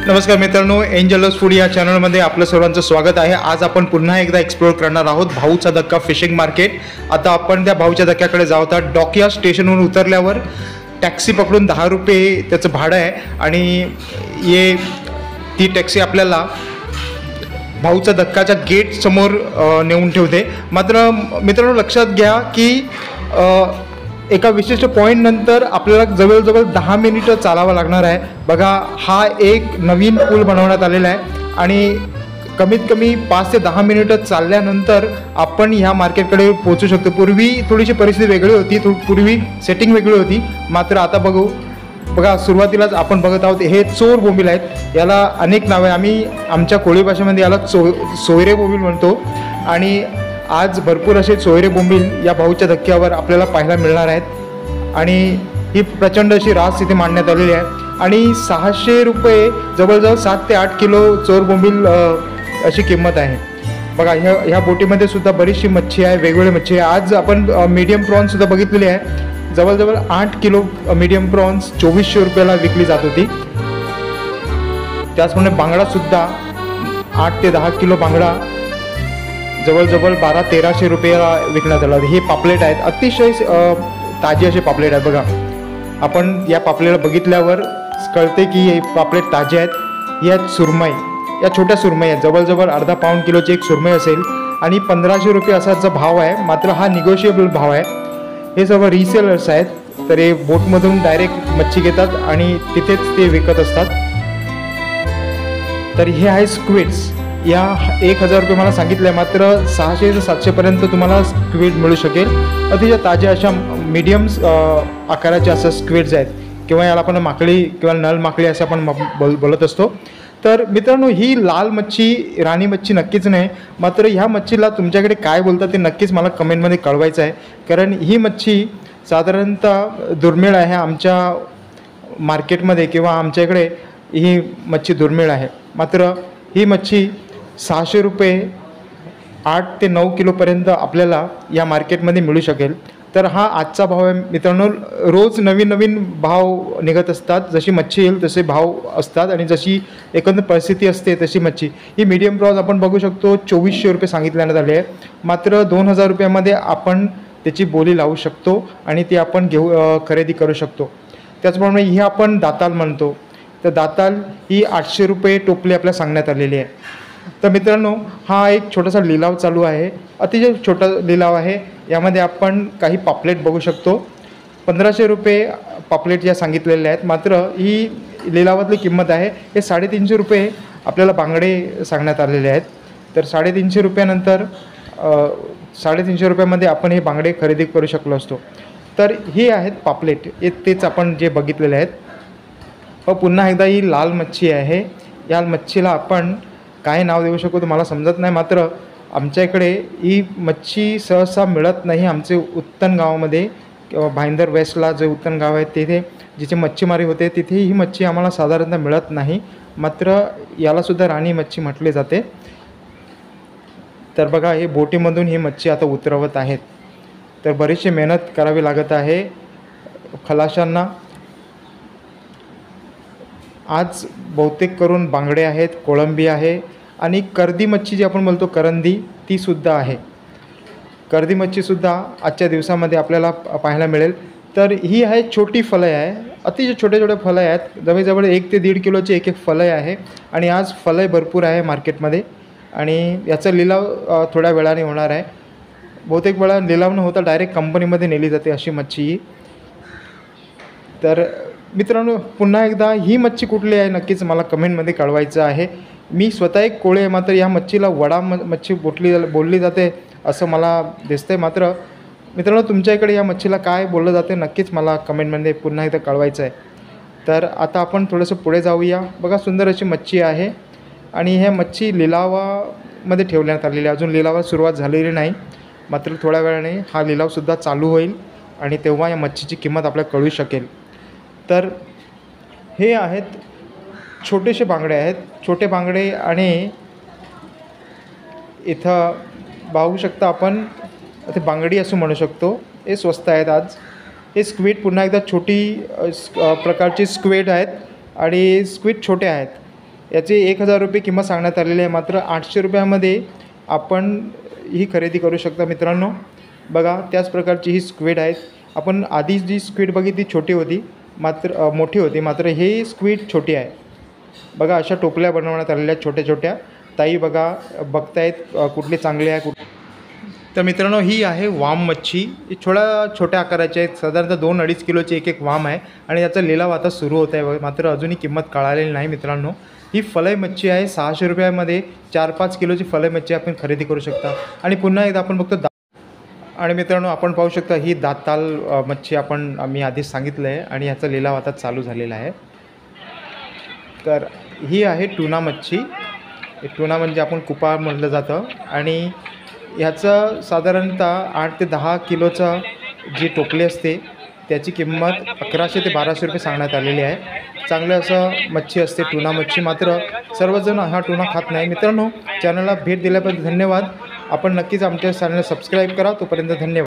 नमस्कार मित्रांनो, Angeles food या चॅनलमध्ये आपलं सर्वांचं स्वागत आहे। आज आपण पुन्हा एकदा एक्सप्लोर करणार आहोत भाऊचा धक्का फिशिंग मार्केट। आता आपण त्या भाऊच्या धक्क्याकडे जाऊत आहोत। डॉकयार्ड स्टेशनवरून उतरल्यावर टॅक्सी पकडून 10 रुपये त्याचं भाडं आहे आणि ती टॅक्सी आपल्याला भाऊचा धक्काच्या गेट समोर नेऊन ठेवते। मात्र मित्रांनो लक्षात घ्या की एका विशिष्ट पॉईंट नंतर आपल्याला जवळजवळ 10 मिनिटं चालावं लागणार आहे। बघा, हा एक नवीन पूल बनवण्यात आलेला आहे आणि कमीत कमी 5 ते 10 मिनिटं चालल्यानंतर आपण ह्या मार्केटकडे पोहोचू शकतो। पूर्वी थोडीशी परिस्थिती वेगळी होती, पूर्वी सेटिंग वेगळी होती। मात्र आता बघा सुरुवातीलाच आपण बघत आहोत हे चोर बोंबील आहेत। याला अनेक नावे, आम्ही आमच्या कोळी भाषेमध्ये याला सोयरे बोंबील म्हणतो आणि आज भरपूर असे सोयरे बोंबील या भाऊच्या धक्क्यावर आपल्याला पाहायला मिळणार आहेत आणि ही प्रचंड अशी रास इथे मांडण्यात आलेली आहे आणि 600 रुपये जवळजवळ 7 ते 8 किलो चोर बोंबील अशी किंमत आहे। बघा, ह्या बोटीमध्ये सुद्धा बरीचशी मच्छी आहे, वेगवेगळी मच्छी आहे। आज आपण मीडियम प्रॉन्ससुद्धा बघितलेली आहे। जवळजवळ 8 किलो मीडियम प्रॉन्स 2400 रुपयाला विकली जात होती। त्याचप्रमाणे बांगडासुद्धा 8 ते 10 किलो बांगडा जवळजवळ 1200-1300 रुपयाला विकण्यात आला। हे पापलेट आहेत, अतिशय ताजी असे पापलेट आहेत। बघा, आपण या पापलेटला बघितल्यावर कळते की हे पापलेट ताजे आहेत। या सुरमई, या छोट्या सुरमई आहेत, जवळजवळ अर्धा पाऊण किलोची एक सुरमई असेल आणि 1500 रुपये असाचा भाव आहे। मात्र हा निगोशिएबल भाव आहे। हे सर्व रिसेलर्स आहेत, तर हे बोटमधून डायरेक्ट मच्छी घेतात आणि तिथेच ते विकत असतात। तर हे आहे स्क्विड्स, या 1000 रुपये मला सांगितलं आहे। मात्र 600 ते 700पर्यंत तुम्हाला स्क्विड मिळू शकेल। अतिशय ताज्या अशा मीडियम आकाराच्या असं स्क्विड्स आहेत, किंवा याला आपण माकडी किंवा नल माकडी असं आपण बोलत असतो। तर मित्रांनो, ही लाल मच्छी राणी मच्छी नक्कीच नाही। मात्र ह्या मच्छीला तुमच्याकडे काय बोलतात ते नक्कीच मला कमेंटमध्ये कळवायचं आहे, कारण ही मच्छी साधारणतः दुर्मिळ आहे आमच्या मार्केटमध्ये, किंवा आमच्या इकडे ही मच्छी दुर्मिळ आहे। मात्र ही मच्छी 600 रुपये 8 ते 9 किलोपर्यंत आपल्याला या मार्केटमध्ये मिळू शकेल। तर हा आजचा भाव आहे मित्रांनो। रोज नवीन नवीन भाव निघत असतात, जशी मच्छी येईल तसे भाव असतात आणि जशी एकंदर परिस्थिती असते तशी मच्छी। ही मीडियम प्रॉन्स आपण बघू शकतो 2400 रुपये सांगितण्यात आले आहे। मात्र 2000 रुपयामध्ये आपण त्याची बोली लावू शकतो आणि ती आपण खरेदी करू शकतो। त्याचप्रमाणे ही आपण दाताल म्हणतो, तर दाताल ही 800 रुपये टोपली आपल्याला सांगण्यात आलेली आहे। तर मित्रांनो, हा एक छोटासा लिलाव चालू आहे, अतिशय छोटा लिलाव आहे। यामध्ये आपण काही पापलेट बघू शकतो, 1500 रुपये पापलेट या सांगितलेल्या आहेत। मात्र ही लिलावातली किंमत आहे। हे 350 रुपये आपल्याला बांगडे सांगण्यात आलेले आहेत। तर 350 रुपयानंतर 350 रुपयामध्ये आपण हे बांगडे खरेदी करू शकलो असतो। तर हे आहेत पापलेट, तेच आपण जे बघितलेले आहेत। पुन्हा एकदा ही लाल मच्छी आहे। या मच्छीला आपण काय नाव देऊ शकतो मला समजत नाही। मात्र आमच्या इकडे ही मच्छी सहसा मिळत नाही। आमचे उत्तन गावामध्ये किंवा भाईंदर वेस्टला जे उत्तन गाव आहे तिथे जिथे मच्छीमारी होते तिथे ही मच्छी आम्हाला साधारणतः मिळत नाही। मात्र यालासुद्धा राणी मच्छी म्हटले जाते। तर बघा, हे बोटीमधून ही मच्छी आता उतरवत आहेत। तर बरीचशी मेहनत करावी लागत आहे खलाशांना। आज बहुतेक करून बांगडे आहेत, कोळंबी आहे आणि कर्दी मच्छी जी आपण बोलतो करंदी, तीसुद्धा आहे। कर्दी मच्छीसुद्धा आजच्या दिवसामध्ये आपल्याला पाहायला मिळेल। तर ही आहे छोटी फलय आहे, अतिशय छोटे छोटे फलय आहेत, जवळजवळ 1 ते 1.5 किलोची एक फलय आहे आणि आज फलय भरपूर आहे मार्केटमध्ये आणि याचा लिलाव थोड्या वेळाने होणार आहे। बहुतेक वेळा लिलाव न होता डायरेक्ट कंपनीमध्ये नेली जाते अशी मच्छी। तर मित्रांनो, पुन्हा एकदा ही मच्छी कुठली आहे नक्कीच मला कमेंटमध्ये कळवायचं आहे। मी स्वतः एक कोळी आहे, मात्र या मच्छीला वडा मच्छी बोलली जाते असं मला दिसतंय। मात्र मित्रांनो, तुमच्या इकडे या मच्छीला काय बोललं जाते नक्कीच मला कमेंटमध्ये पुन्हा एकदा कळवायचं आहे। तर आता आपण थोडंसं पुढे जाऊया। बघा, सुंदर अशी मच्छी आहे आणि ह्या मच्छी लिलावामध्ये ठेवण्यात आलेली आहे। अजून लिलावात सुरुवात झालेली नाही, मात्र थोड्या वेळाने हा लिलावसुद्धा चालू होईल आणि तेव्हा या मच्छीची किंमत आपल्याला कळू शकेल। तर हे आहेत छोटेसे बांगडे आहेत, छोटे बांगडे आणि इथं पाहू शकता आपण ते बांगडी असं म्हणू शकतो। हे स्वस्त आहेत आज। हे स्क्विड पुन्हा एकदा छोटी प्रकारची स्क्विड आहेत आणि स्क्विड छोटे आहेत। याची 1000 रुपये किंमत सांगण्यात आलेली आहे, मात्र 800 रुपयामध्ये आपण ही खरेदी करू शकता मित्रांनो. बघा त्याच प्रकारची ही स्क्विड आहेत. आपण आधी जी स्क्विड बघितली छोटी होती, मात्र मोठी होती, मात्र हे स्क्विड छोटी आहे. बघा अशा टोपल्या बनवण्यात आलेल्या आहेत छोट्या छोट्या. ताई बघा बघतायत कुठली चांगली आहे तर मित्रांनो ही आहे वाम मच्छी. ही छोट्या आकाराची आहेत, साधारणतः 2-2.5 किलोची एक वाम आहे आणि याचा लिलाव आता सुरू होत आहे, मात्र अजूनही किंमत कळालेली नाही मित्रांनो. ही फलई मच्छी आहे. 600 रुपयामध्ये 4-5 किलोची फलई मच्छी आपण खरेदी करू शकता. आणि पुन्हा एकदा आपण बघतो आणि मित्रांनो आपण पाहू शकता ही दाताल मच्छी मी आधीच सांगितलं आहे आणि याचा लिलाव आता चालू झालेला आहे. तर ही आहे टुना मच्छी. टुना म्हणजे आपण कुपा म्हटलं जातं आणि ह्याचं साधारणतः 8 ते 10 किलोचा जी टोपली असते त्याची किंमत 1100 ते 1200 रुपये सांगण्यात आलेली आहे. चांगलं असं मच्छी असते टुना मच्छी, मात्र सर्वजण हा टुना खात नाही. मित्रांनो चॅनलला भेट दिल्याबद्दल धन्यवाद. आपण नक्कीच आमच्या चॅनलला सबस्क्राईब करा. तोपर्यंत धन्यवाद.